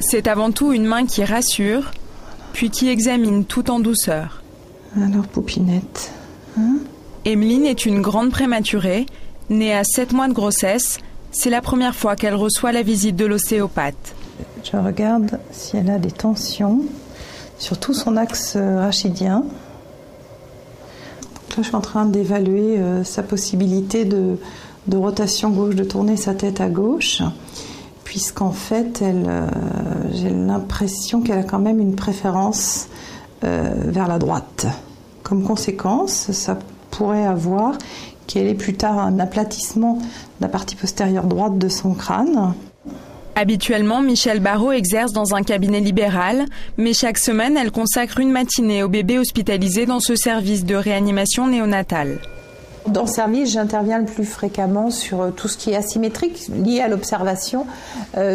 C'est avant tout une main qui rassure, puis qui examine tout en douceur. Alors, poupinette. Emeline est une grande prématurée, née à 7 mois de grossesse. C'est la première fois qu'elle reçoit la visite de l'ostéopathe. Je regarde si elle a des tensions, surtout son axe rachidien. Donc là, je suis en train d'évaluer sa possibilité de rotation gauche, de tourner sa tête à gauche, puisqu'en fait, j'ai l'impression qu'elle a quand même une préférence vers la droite. Comme conséquence, ça pourrait avoir qu'elle ait plus tard un aplatissement de la partie postérieure droite de son crâne. Habituellement, Michèle Barraud exerce dans un cabinet libéral, mais chaque semaine, elle consacre une matinée aux bébés hospitalisés dans ce service de réanimation néonatale. Dans ce service, j'interviens le plus fréquemment sur tout ce qui est asymétrique, lié à l'observation.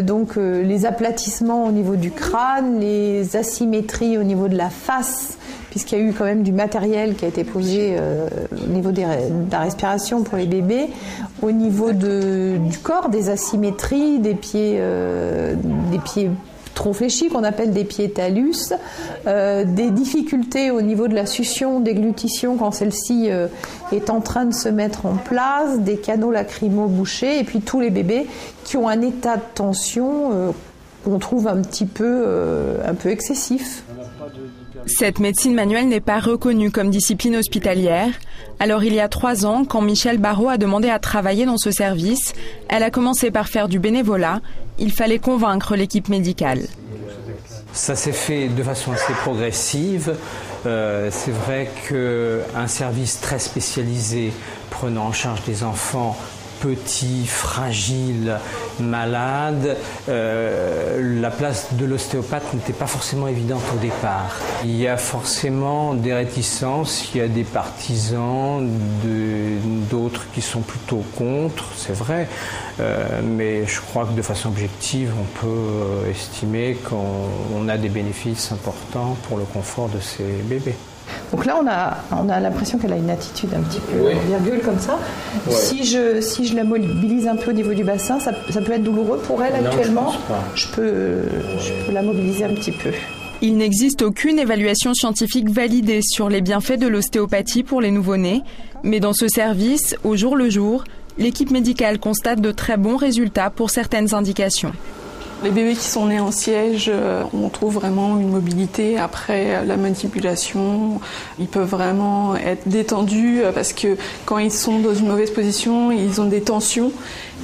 Donc les aplatissements au niveau du crâne, les asymétries au niveau de la face, puisqu'il y a eu quand même du matériel qui a été posé au niveau de la respiration pour les bébés, au niveau du corps, des asymétries, des pieds trop fléchis qu'on appelle des pieds talus, des difficultés au niveau de la succion, déglutition quand celle-ci est en train de se mettre en place, des canaux lacrymaux bouchés, et puis tous les bébés qui ont un état de tension qu'on trouve un peu excessif. Cette médecine manuelle n'est pas reconnue comme discipline hospitalière. Alors il y a 3 ans, quand Michèle Barraud a demandé à travailler dans ce service, elle a commencé par faire du bénévolat. Il fallait convaincre l'équipe médicale. Ça s'est fait de façon assez progressive. C'est vrai qu'un service très spécialisé prenant en charge des enfants petits, fragiles, malades, la place de l'ostéopathe n'était pas forcément évidente au départ. Il y a forcément des réticences, il y a des partisans, d'autres qui sont plutôt contre, c'est vrai, mais je crois que de façon objective, on peut estimer qu'on a des bénéfices importants pour le confort de ces bébés. Donc là, on a l'impression qu'elle a une attitude un petit peu virgule comme ça. Ouais. Si je la mobilise un peu au niveau du bassin, ça peut être douloureux pour elle actuellement. Je peux la mobiliser un petit peu. Il n'existe aucune évaluation scientifique validée sur les bienfaits de l'ostéopathie pour les nouveau-nés, mais dans ce service, au jour le jour, l'équipe médicale constate de très bons résultats pour certaines indications. Les bébés qui sont nés en siège, on trouve vraiment une mobilité après la manipulation. Ils peuvent vraiment être détendus parce que quand ils sont dans une mauvaise position, ils ont des tensions.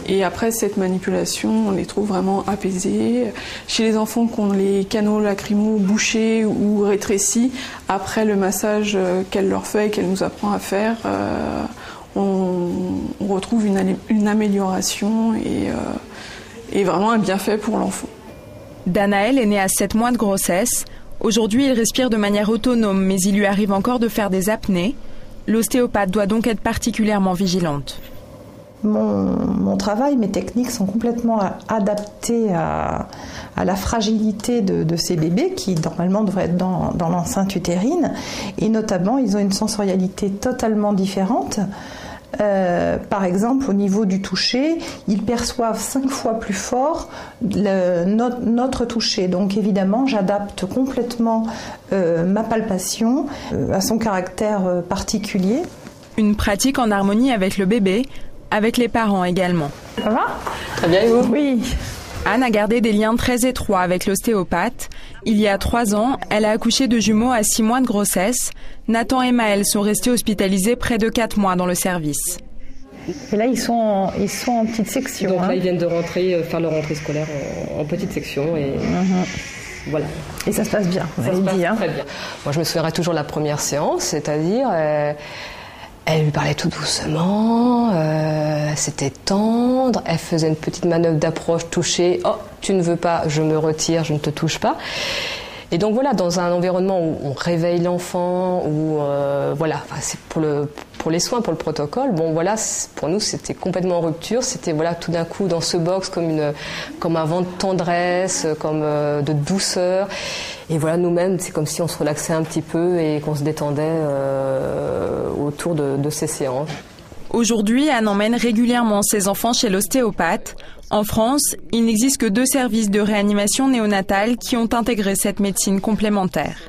Et après cette manipulation, on les trouve vraiment apaisés. Chez les enfants qui ont les canaux lacrymaux bouchés ou rétrécis, après le massage qu'elle leur fait et qu'elle nous apprend à faire, on retrouve une amélioration et vraiment un bienfait pour l'enfant. Danaël est né à 7 mois de grossesse. Aujourd'hui, il respire de manière autonome, mais il lui arrive encore de faire des apnées. L'ostéopathe doit donc être particulièrement vigilante. Mon travail, mes techniques sont complètement adaptées à la fragilité de ces bébés qui normalement devraient être dans l'enceinte utérine. Et notamment, ils ont une sensorialité totalement différente. Par exemple, au niveau du toucher, ils perçoivent 5 fois plus fort notre toucher. Donc évidemment, j'adapte complètement ma palpation à son caractère particulier. Une pratique en harmonie avec le bébé, avec les parents également. Ça va ? Très bien, et vous ? Oui. Anne a gardé des liens très étroits avec l'ostéopathe. Il y a 3 ans, elle a accouché de jumeaux à 6 mois de grossesse. Nathan et Maëlle sont restés hospitalisés près de 4 mois dans le service. Et là, ils sont en petite section. Donc là, ils viennent de faire leur rentrée scolaire en petite section. Et voilà. Et ça se passe bien, ça se passe très bien. Moi, je me souviendrai toujours de la première séance, c'est-à-dire... Elle lui parlait tout doucement, c'était tendre, elle faisait une petite manœuvre d'approche, toucher, oh, tu ne veux pas, je me retire, je ne te touche pas. Et donc voilà, dans un environnement où on réveille l'enfant, où voilà, c'est pour les soins, pour le protocole, bon voilà, pour nous c'était complètement en rupture, c'était voilà tout d'un coup dans ce box comme un vent de tendresse, comme de douceur. Et voilà, nous-mêmes, c'est comme si on se relaxait un petit peu et qu'on se détendait autour de ces séances. Aujourd'hui, Anne emmène régulièrement ses enfants chez l'ostéopathe. En France, il n'existe que 2 services de réanimation néonatale qui ont intégré cette médecine complémentaire.